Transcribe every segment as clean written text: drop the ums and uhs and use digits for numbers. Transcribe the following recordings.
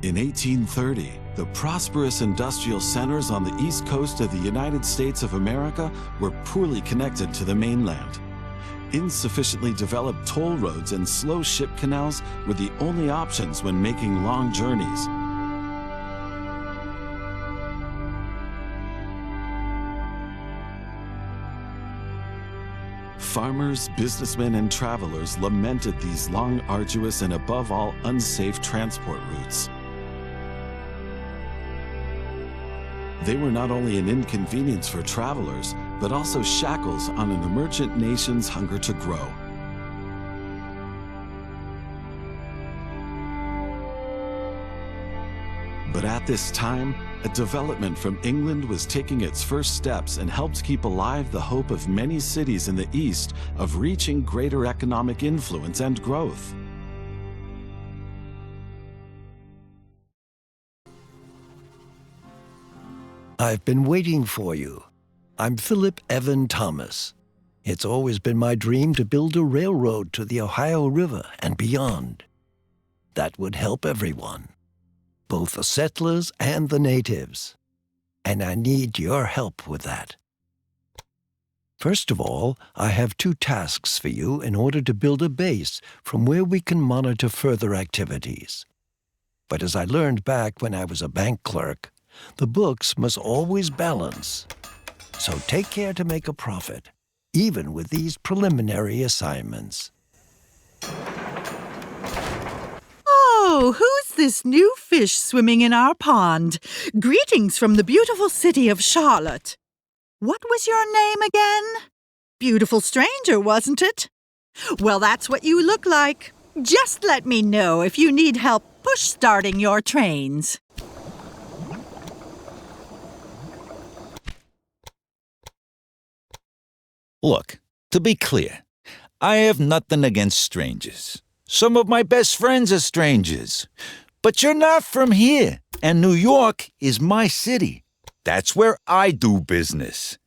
In 1830, the prosperous industrial centers on the east coast of the United States of America were poorly connected to the mainland. Insufficiently developed toll roads and slow ship canals were the only options when making long journeys. Farmers, businessmen, and travelers lamented these long, arduous, and above all, unsafe transport routes. They were not only an inconvenience for travelers, but also shackles on an emergent nation's hunger to grow. But at this time, a development from England was taking its first steps and helped keep alive the hope of many cities in the East of reaching greater economic influence and growth. I've been waiting for you. I'm Philip Evan Thomas. It's always been my dream to build a railroad to the Ohio River and beyond. That would help everyone, both the settlers and the natives. And I need your help with that. First of all, I have 2 tasks for you in order to build a base from where we can monitor further activities. But as I learned back when I was a bank clerk, the books must always balance. So take care to make a profit, even with these preliminary assignments. Oh, who's this new fish swimming in our pond? Greetings from the beautiful city of Charlotte. What was your name again? Beautiful stranger, wasn't it? Well, that's what you look like. Just let me know if you need help push-starting your trains. Look, to be clear, I have nothing against strangers. Some of my best friends are strangers. But you're not from here, and New York is my city. That's where I do business.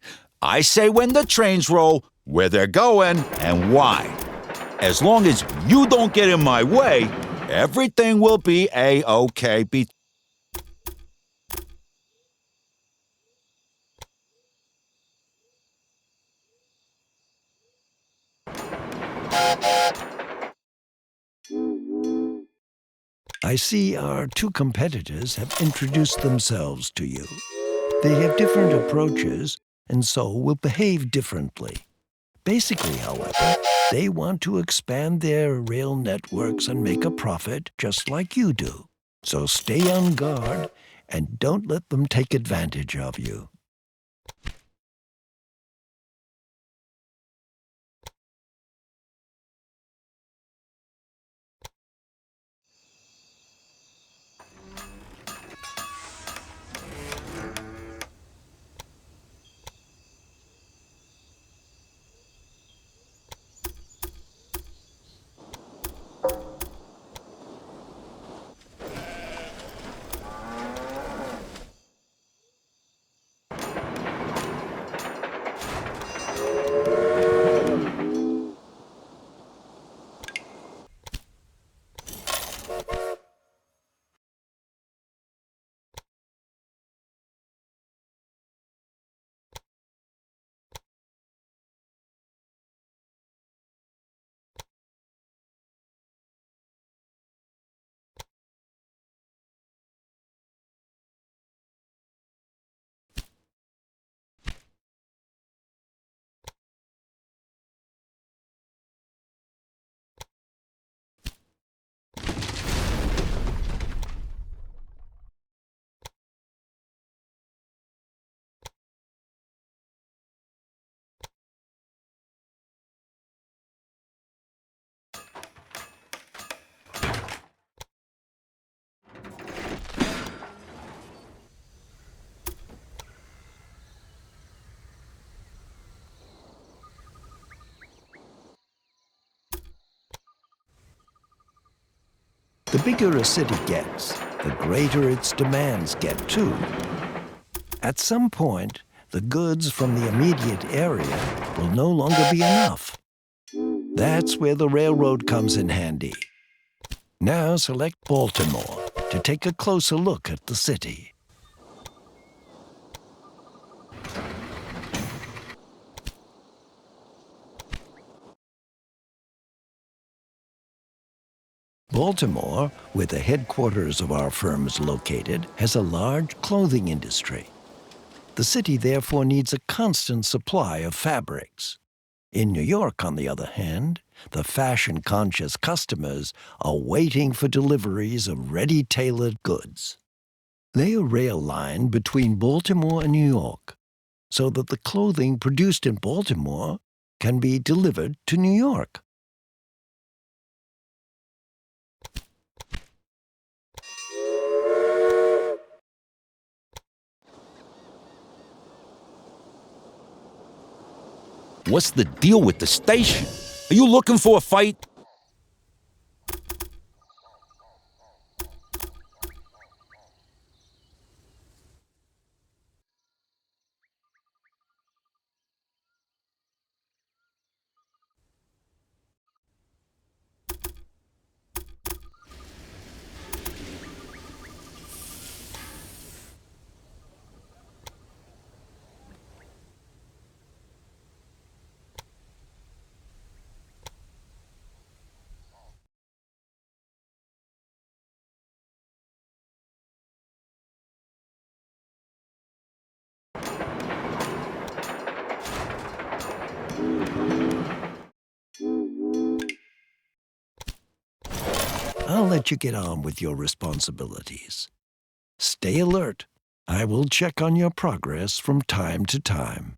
I say when the trains roll, where they're going, and why. As long as you don't get in my way, everything will be A-OK. I see our 2 competitors have introduced themselves to you. They have different approaches and so will behave differently. Basically, however, they want to expand their rail networks and make a profit just like you do. So stay on guard and don't let them take advantage of you. The bigger a city gets, the greater its demands get too. At some point, the goods from the immediate area will no longer be enough. That's where the railroad comes in handy. Now select Baltimore. to take a closer look at the city. Baltimore, where the headquarters of our firm is located, has a large clothing industry. The city therefore needs a constant supply of fabrics. In New York, on the other hand, the fashion-conscious customers are waiting for deliveries of ready-tailored goods. Lay a rail line between Baltimore and New York so that the clothing produced in Baltimore can be delivered to New York. What's the deal with the station? Are you looking for a fight? I'll let you get on with your responsibilities. Stay alert. I will check on your progress from time to time.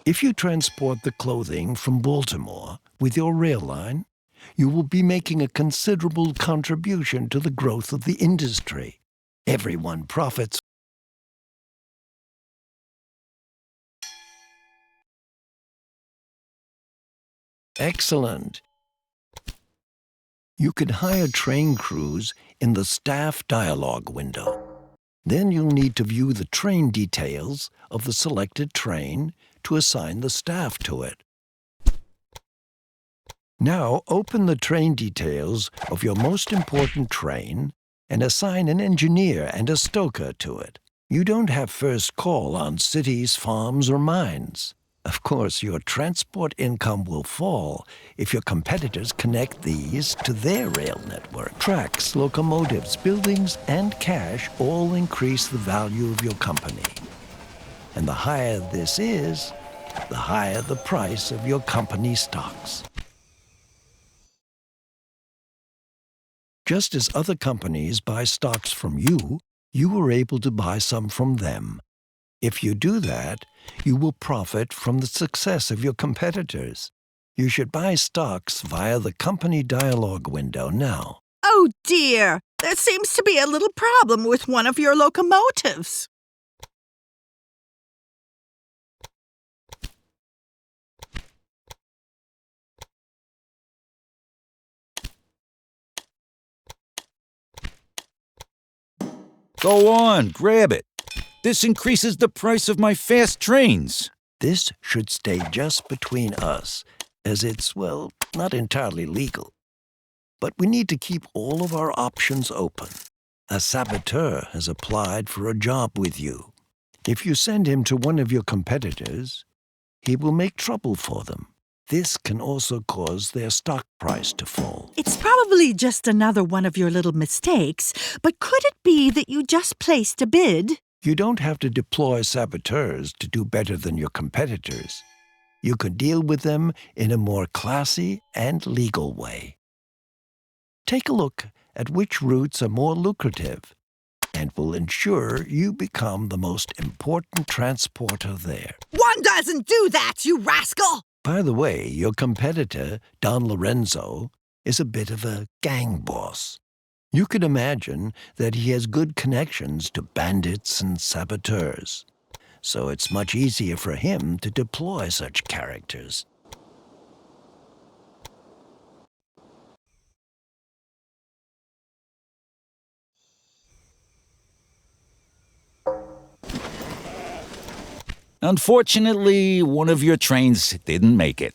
If you transport the clothing from Baltimore with your rail line, you will be making a considerable contribution to the growth of the industry. Everyone profits. Excellent. You can hire train crews in the staff dialogue window. Then you'll need to view the train details of the selected train to assign the staff to it. Now open the train details of your most important train and assign an engineer and a stoker to it. You don't have first call on cities, farms, or mines. Of course, your transport income will fall if your competitors connect these to their rail network. Tracks, locomotives, buildings, and cash all increase the value of your company. And the higher this is, the higher the price of your company stocks. Just as other companies buy stocks from you, you are able to buy some from them. If you do that, you will profit from the success of your competitors. You should buy stocks via the company dialogue window now. Oh dear, there seems to be a little problem with one of your locomotives. Go on, grab it. This increases the price of my fast trains. This should stay just between us, as it's, well, not entirely legal. But we need to keep all of our options open. A saboteur has applied for a job with you. If you send him to one of your competitors, he will make trouble for them. This can also cause their stock price to fall. It's probably just another one of your little mistakes, but could it be that you just placed a bid? You don't have to deploy saboteurs to do better than your competitors. You can deal with them in a more classy and legal way. Take a look at which routes are more lucrative and will ensure you become the most important transporter there. One doesn't do that, you rascal! By the way, your competitor, Don Lorenzo, is a bit of a gang boss. You can imagine that he has good connections to bandits and saboteurs, so it's much easier for him to deploy such characters. Unfortunately, one of your trains didn't make it.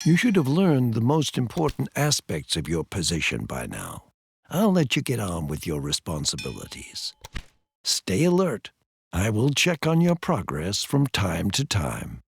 You should have learned the most important aspects of your position by now. I'll let you get on with your responsibilities. Stay alert. I will check on your progress from time to time.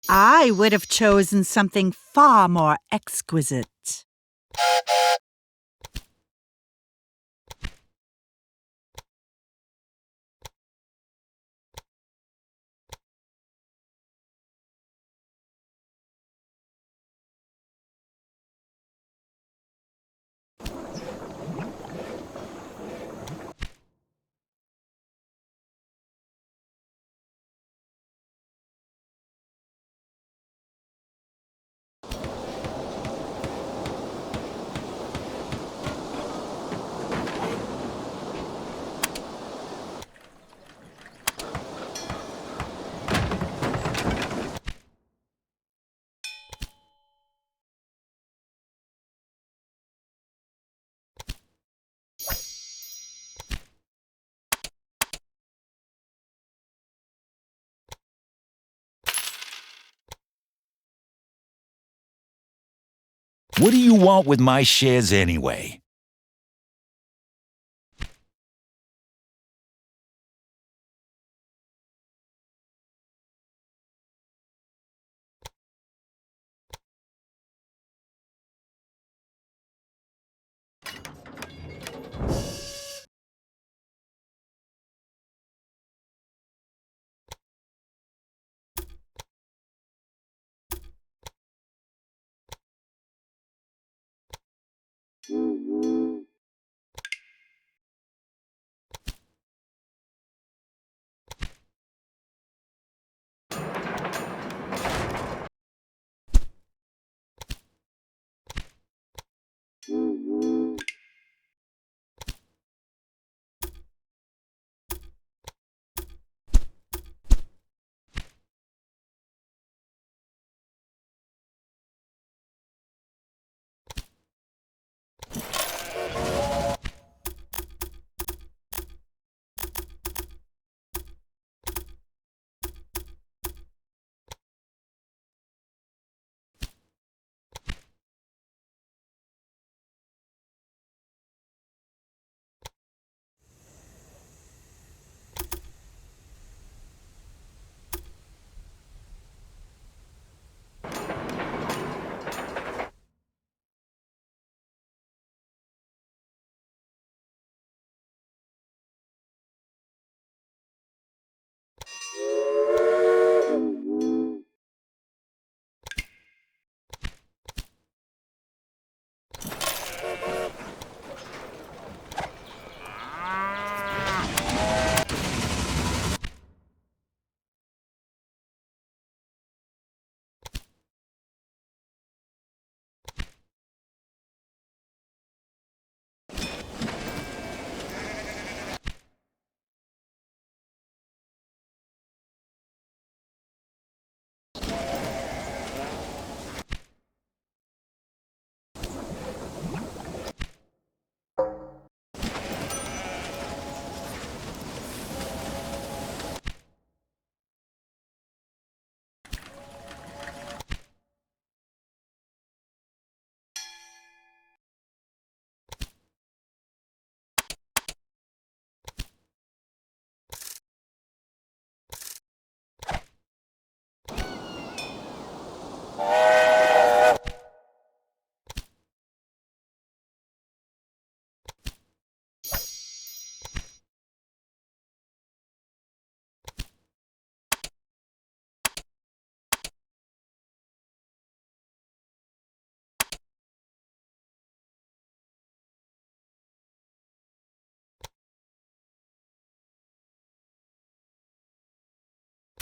I would have chosen something far more exquisite. What do you want with my shares anyway?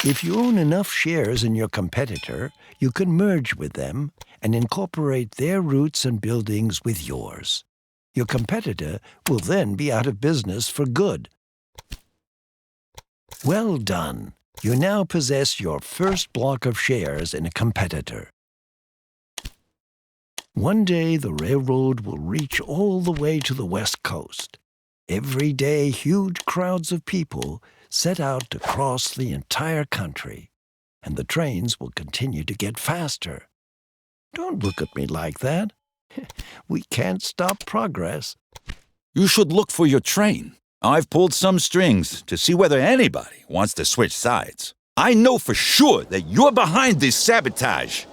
If you own enough shares in your competitor, you can merge with them and incorporate their routes and buildings with yours. Your competitor will then be out of business for good. Well done! You now possess your first block of shares in a competitor. One day the railroad will reach all the way to the West Coast. Every day huge crowds of people set out to cross the entire country, and the trains will continue to get faster. Don't look at me like that. We can't stop progress. You should look for your train. I've pulled some strings to see whether anybody wants to switch sides. I know for sure that you're behind this sabotage.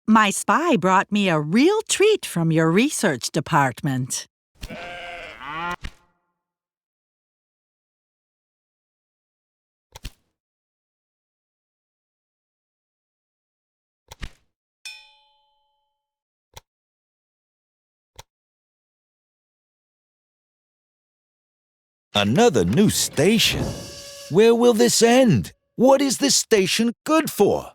My spy brought me a real treat from your research department. Another new station? Where will this end? What is this station good for?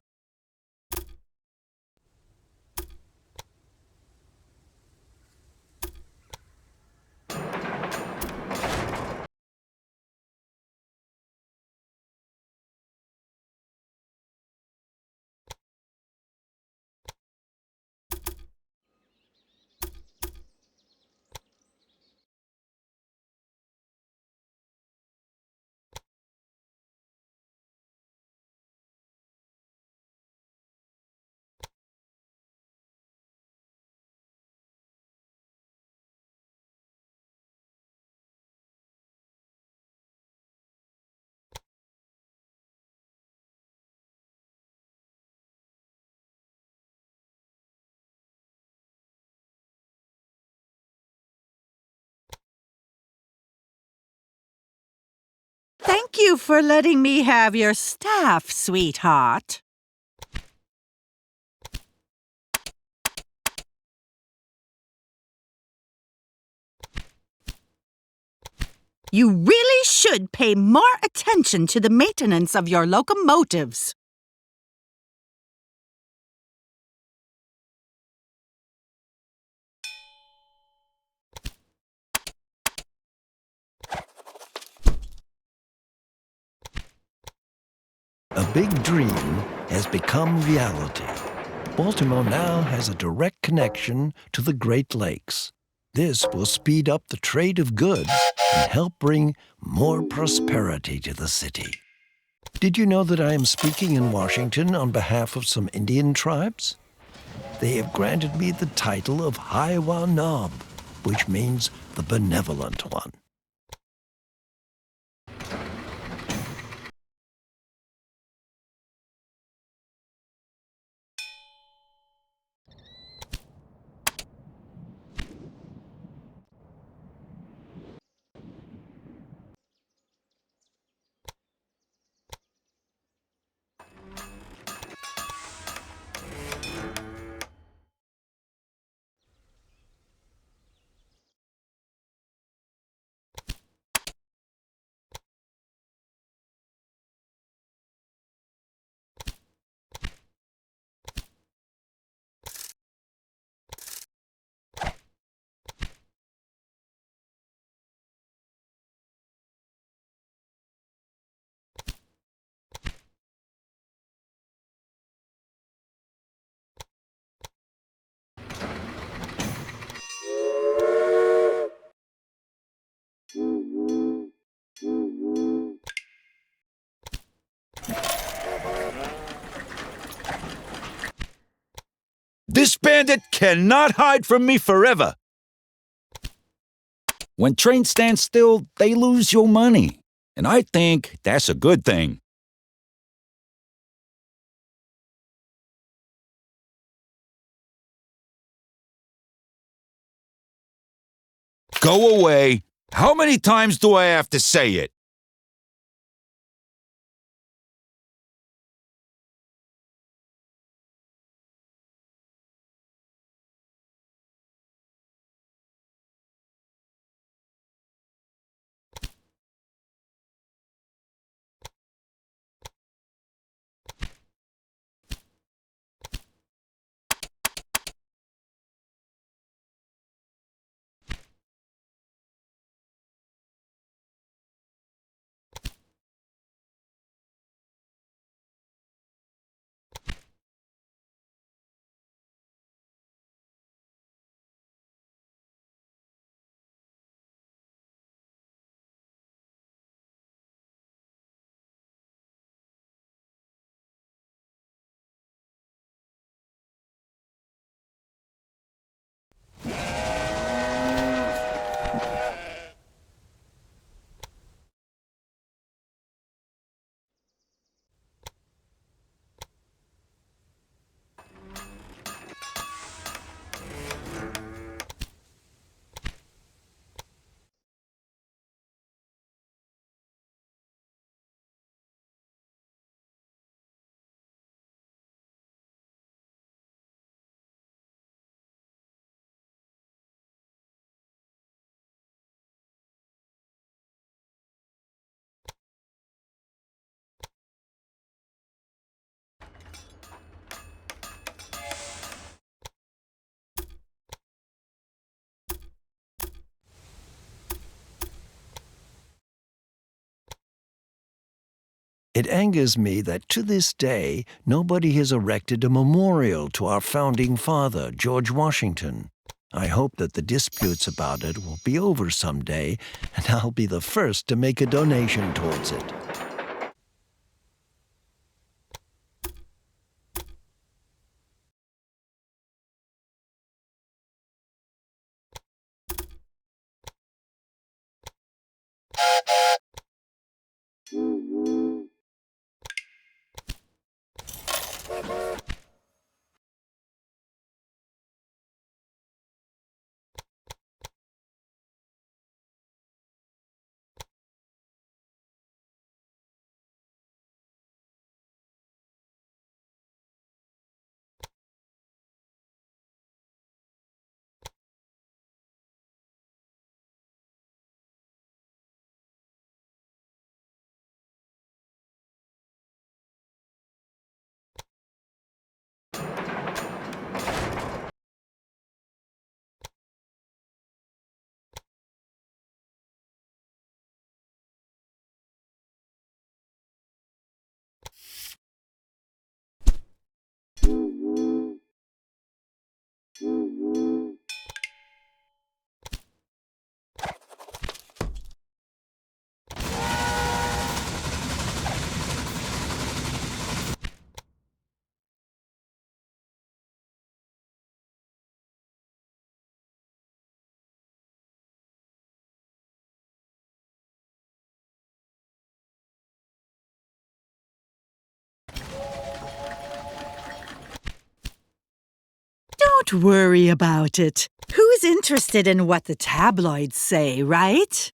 Thank you for letting me have your staff, sweetheart. You really should pay more attention to the maintenance of your locomotives. A big dream has become reality. Baltimore now has a direct connection to the Great Lakes. This will speed up the trade of goods and help bring more prosperity to the city. Did you know that I am speaking in Washington on behalf of some Indian tribes? They have granted me the title of Hiwa Nob, which means the benevolent one. This bandit cannot hide from me forever. When trains stand still, they lose your money. And I think that's a good thing. Go away. How many times do I have to say it? It angers me that to this day nobody has erected a memorial to our founding father, George Washington. I hope that the disputes about it will be over someday, and I'll be the first to make a donation towards it. Don't worry about it. Who's interested in what the tabloids say, right?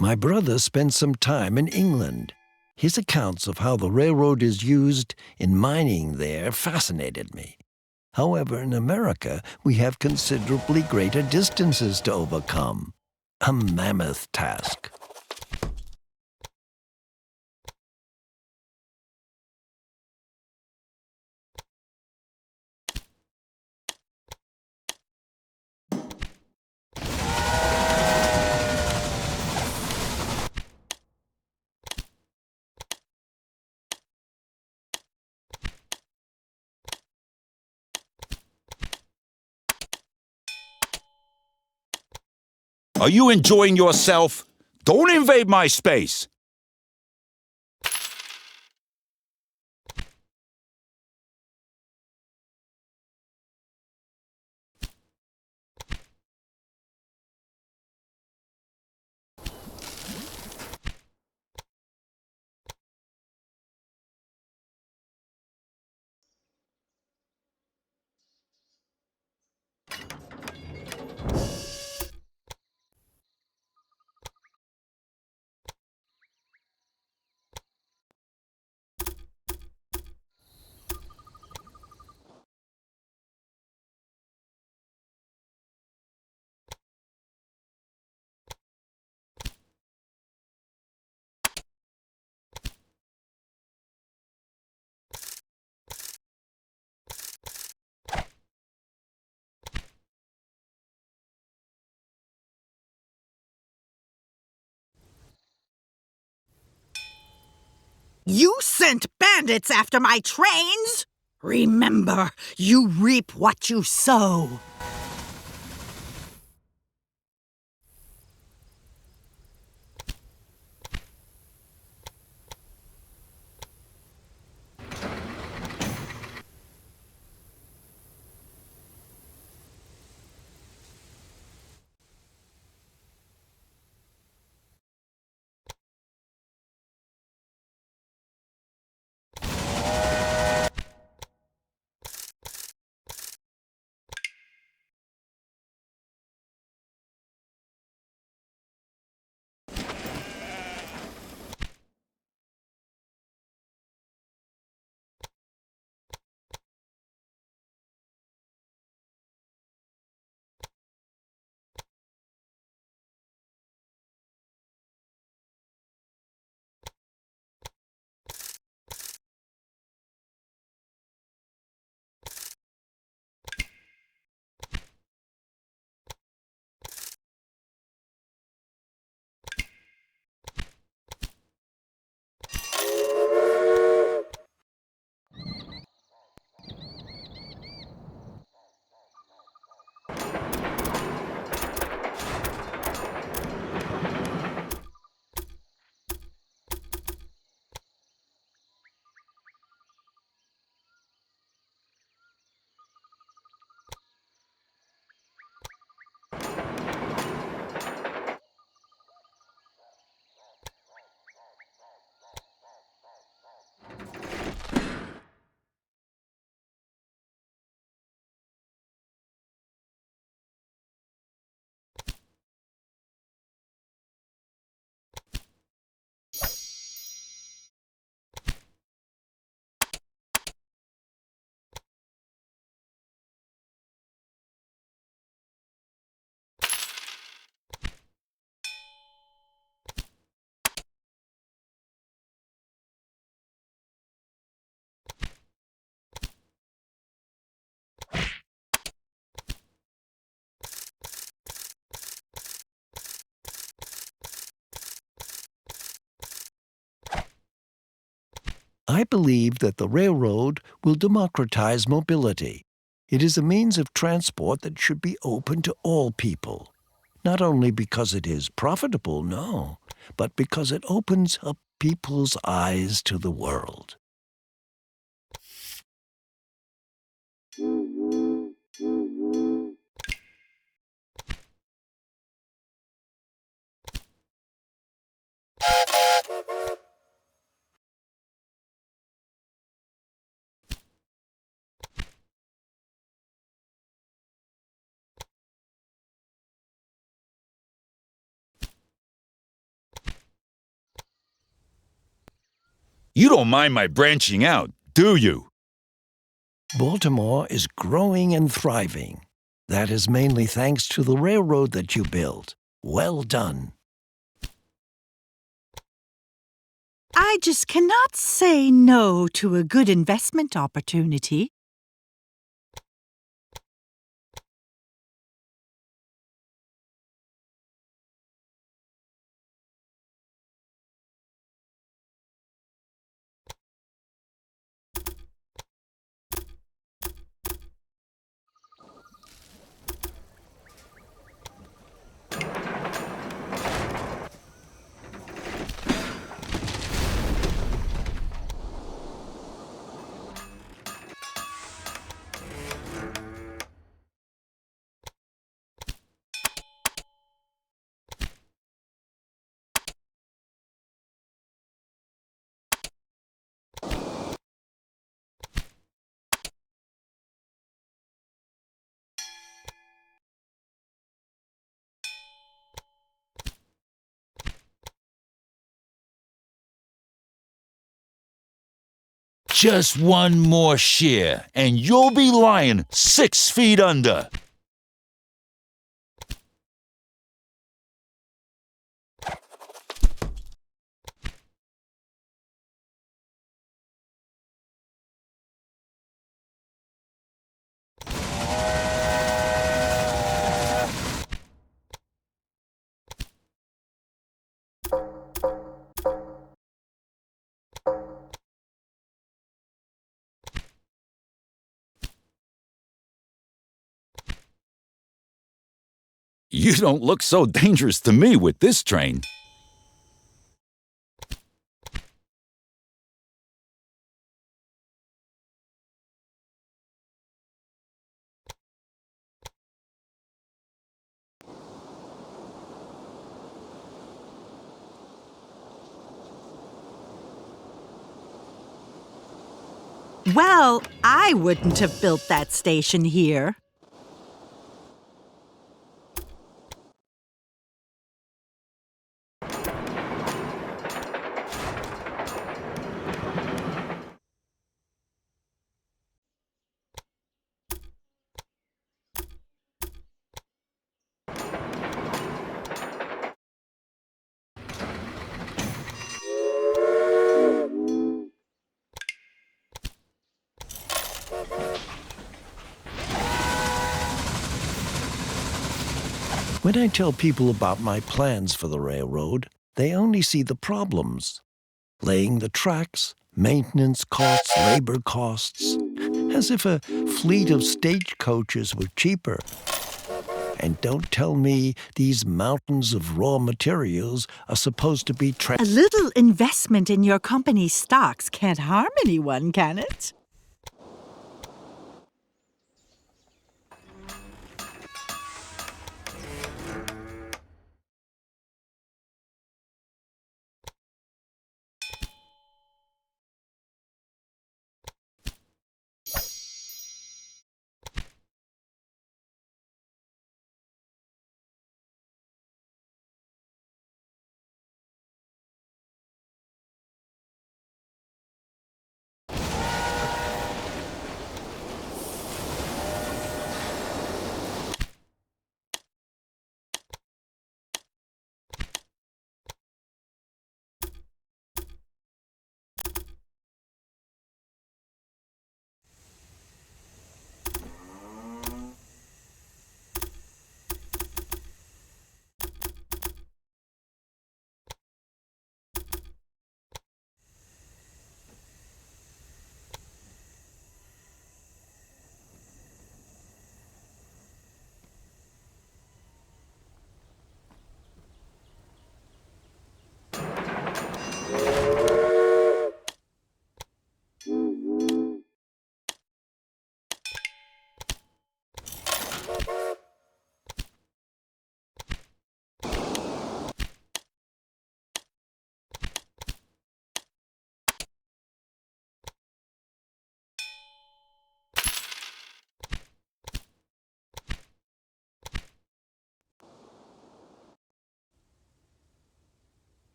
My brother spent some time in England. His accounts of how the railroad is used in mining there fascinated me. However, in America, we have considerably greater distances to overcome. A mammoth task. Are you enjoying yourself? Don't invade my space! You sent bandits after my trains? Remember, you reap what you sow. I believe that the railroad will democratize mobility. It is a means of transport that should be open to all people. Not only because it is profitable, no, but because it opens up people's eyes to the world. You don't mind my branching out, do you? Baltimore is growing and thriving. That is mainly thanks to the railroad that you built. Well done. I just cannot say no to a good investment opportunity. Just one more share, and you'll be lying 6 feet under. You don't look so dangerous to me with this train. Well, I wouldn't have built that station here. When I tell people about my plans for the railroad, they only see the problems. Laying the tracks, maintenance costs, labor costs, as if a fleet of stagecoaches were cheaper. And don't tell me these mountains of raw materials are supposed to be A little investment in your company's stocks can't harm anyone, can it?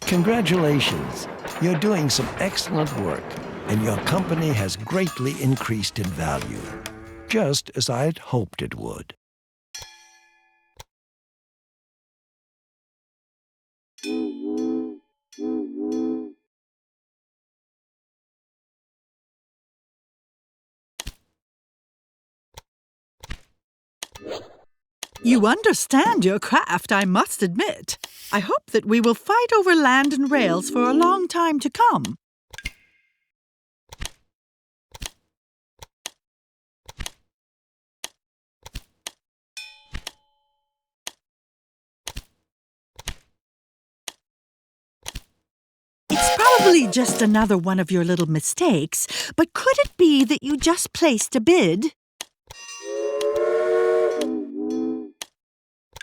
Congratulations. You're doing some excellent work, and your company has greatly increased in value, just as I had hoped it would. You understand your craft, I must admit. I hope that we will fight over land and rails for a long time to come. It's probably just another one of your little mistakes, but could it be that you just placed a bid?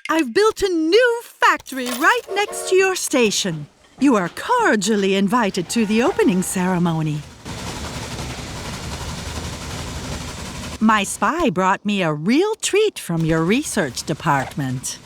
I've built a new factory right next to your station. You are cordially invited to the opening ceremony. My spy brought me a real treat from your research department.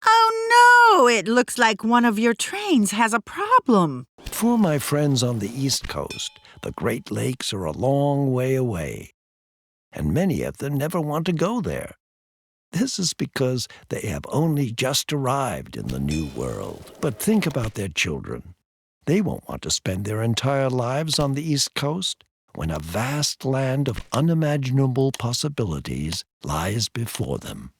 Oh no! It looks like one of your trains has a problem. For my friends on the East Coast, the Great Lakes are a long way away, and many of them never want to go there. This is because they have only just arrived in the New World. But think about their children. They won't want to spend their entire lives on the East Coast when a vast land of unimaginable possibilities lies before them.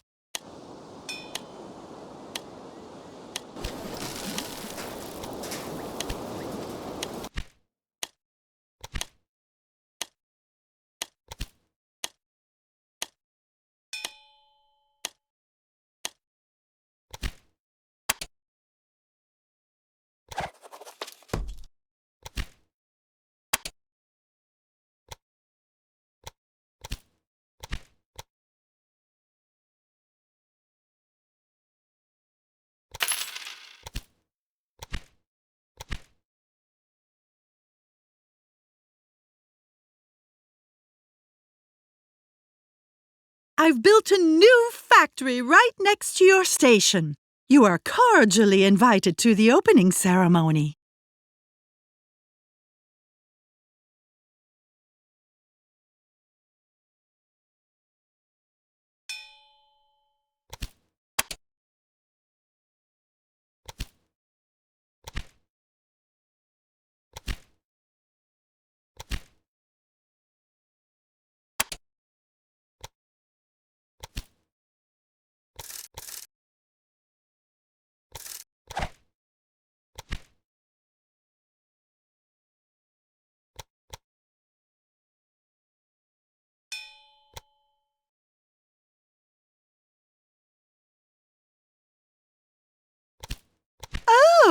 I've built a new factory right next to your station. You are cordially invited to the opening ceremony.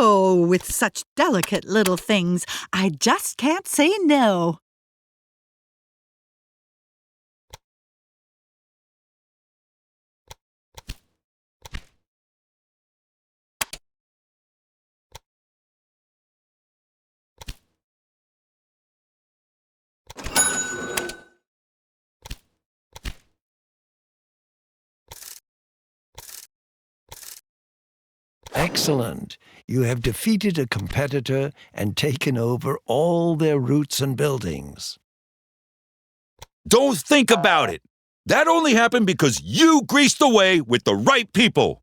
Oh, with such delicate little things, I just can't say no. Excellent. You have defeated a competitor and taken over all their routes and buildings. Don't think about it. That only happened because you greased the way with the right people.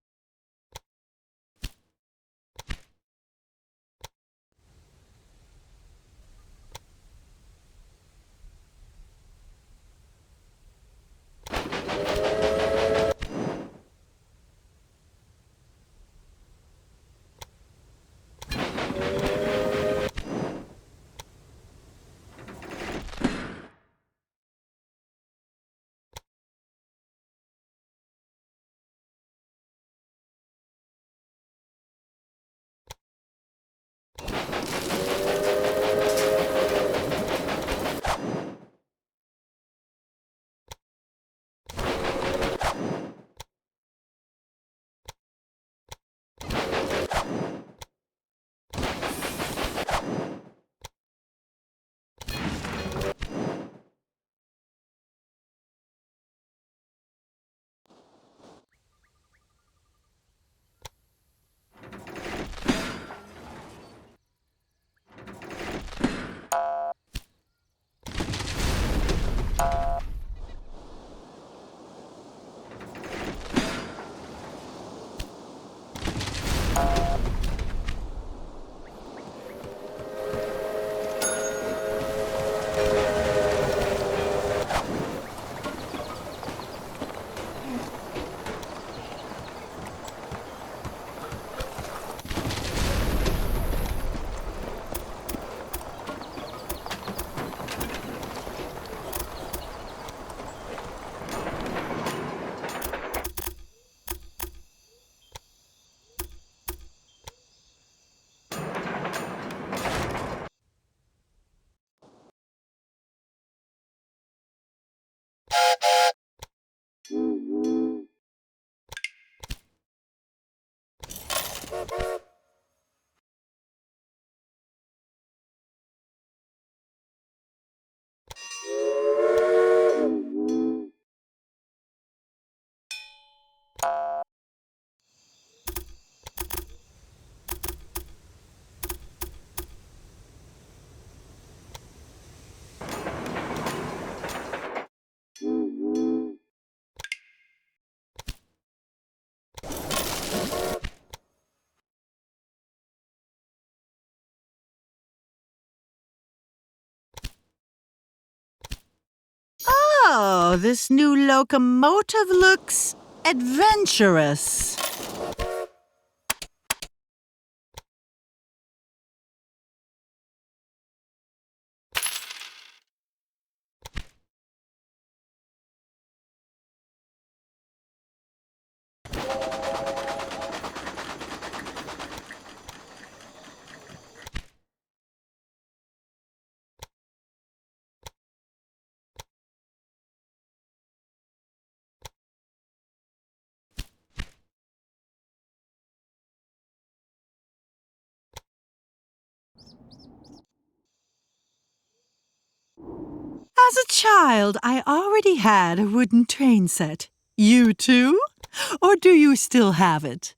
Oh, this new locomotive looks adventurous. As a child, I already had a wooden train set. You too? Or do you still have it?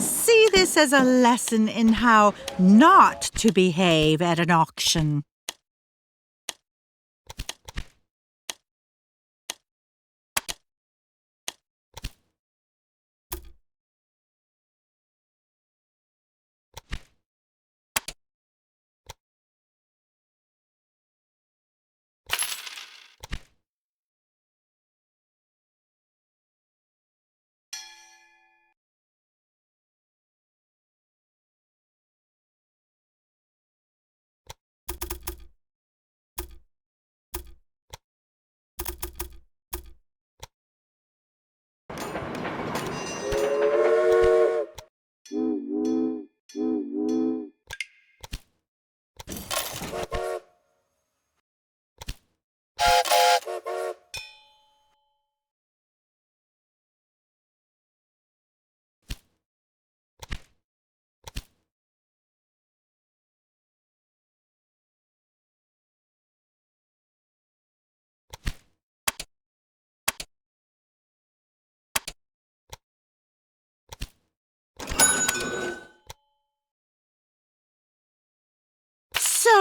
See this as a lesson in how not to behave at an auction.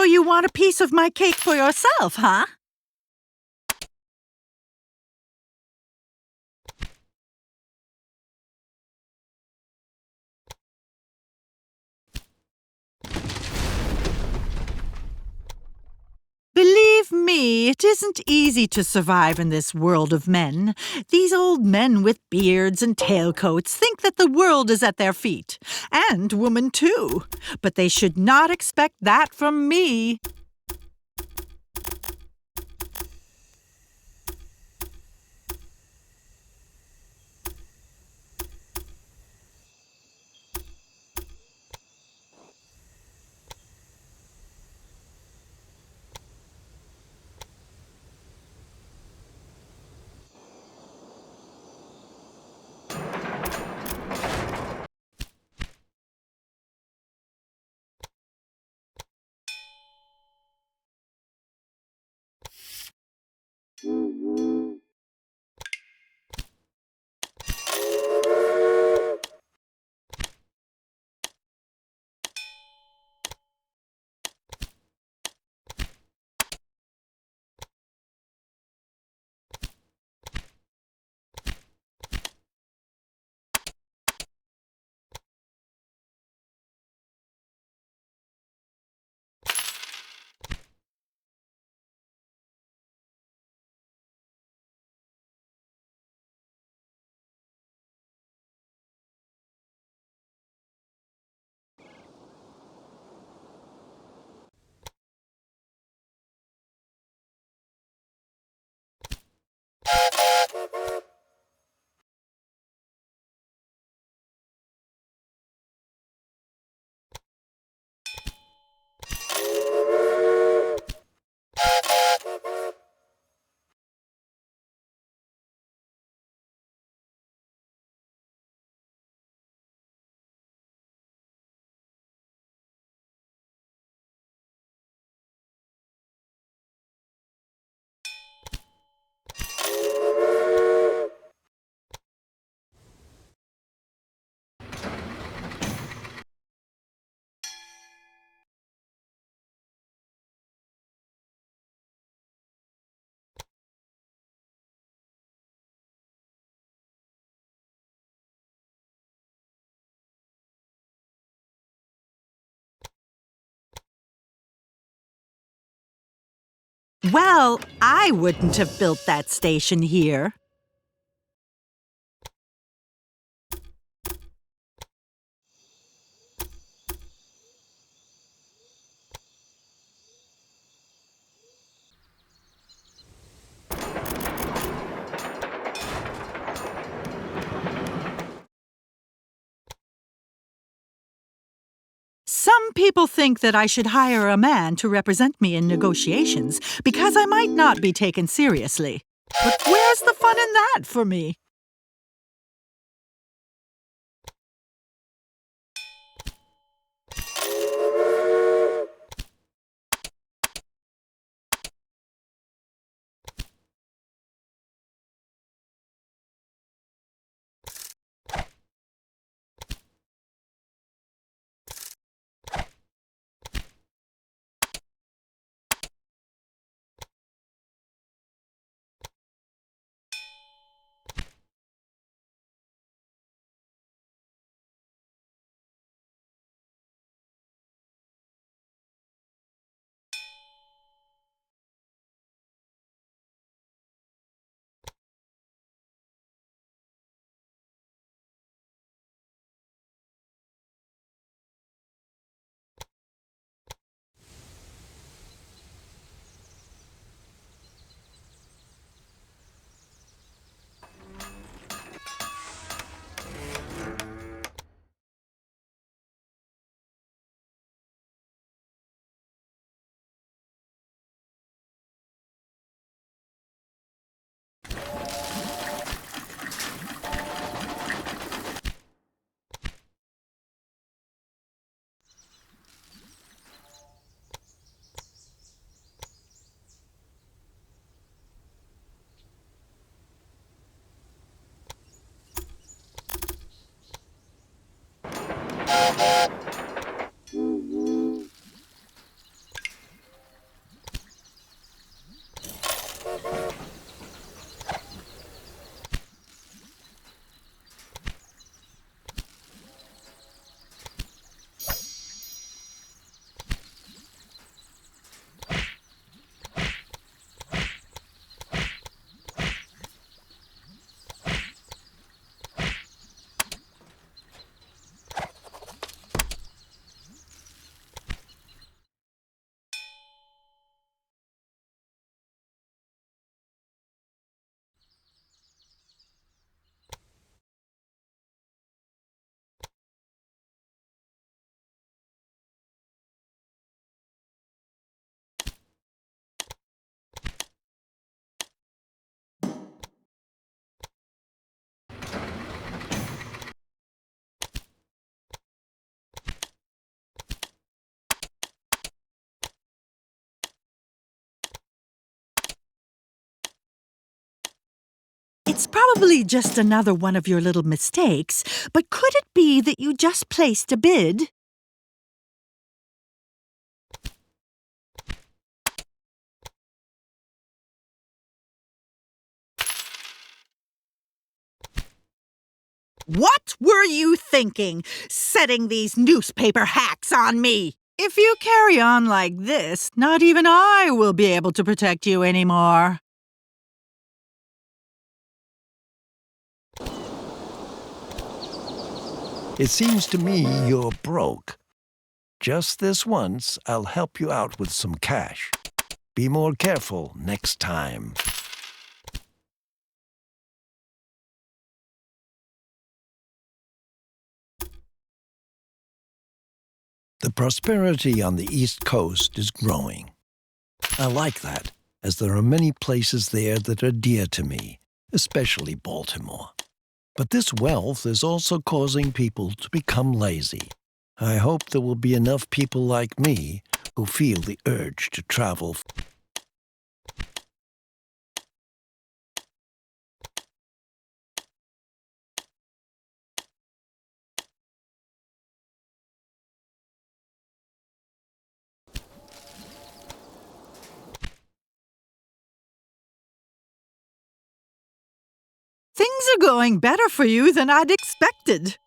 you want a piece of my cake for yourself, huh? Believe me, it isn't easy to survive in this world of men. These old men with beards and tailcoats think that the world is at their feet. And women too. But they should not expect that from me. Well, I wouldn't have built that station here. Some people think that I should hire a man to represent me in negotiations because I might not be taken seriously. But where's the fun in that for me? It's probably just another one of your little mistakes, but could it be that you just placed a bid? What were you thinking, setting these newspaper hacks on me? If you carry on like this, not even I will be able to protect you anymore. It seems to me you're broke. Just this once, I'll help you out with some cash. Be more careful next time. The prosperity on the East Coast is growing. I like that, as there are many places there that are dear to me, especially Baltimore. But this wealth is also causing people to become lazy. I hope there will be enough people like me who feel the urge to travel. Things are going better for you than I'd expected.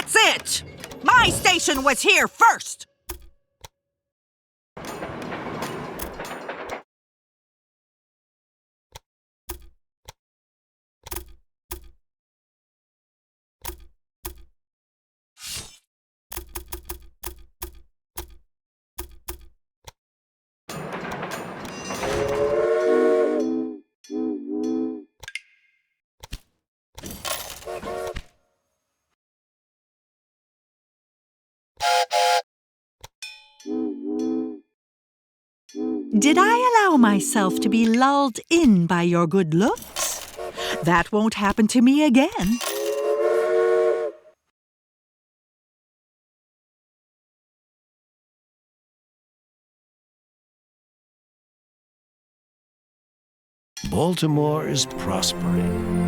That's it! My station was here first! Did I allow myself to be lulled in by your good looks? That won't happen to me again. Baltimore is prospering.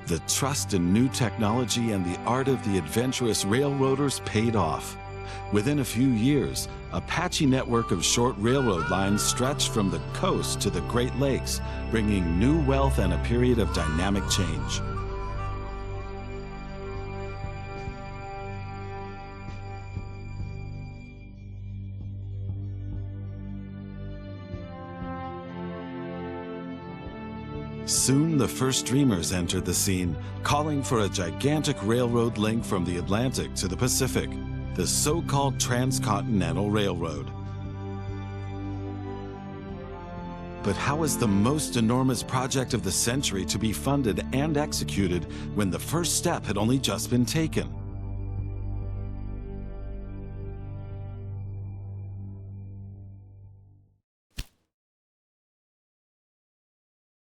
The trust in new technology and the art of the adventurous railroaders paid off. Within a few years, a patchy network of short railroad lines stretched from the coast to the Great Lakes, bringing new wealth and a period of dynamic change. Soon the first dreamers entered the scene, calling for a gigantic railroad link from the Atlantic to the Pacific, the so-called Transcontinental Railroad. But how is the most enormous project of the century to be funded and executed when the first step had only just been taken?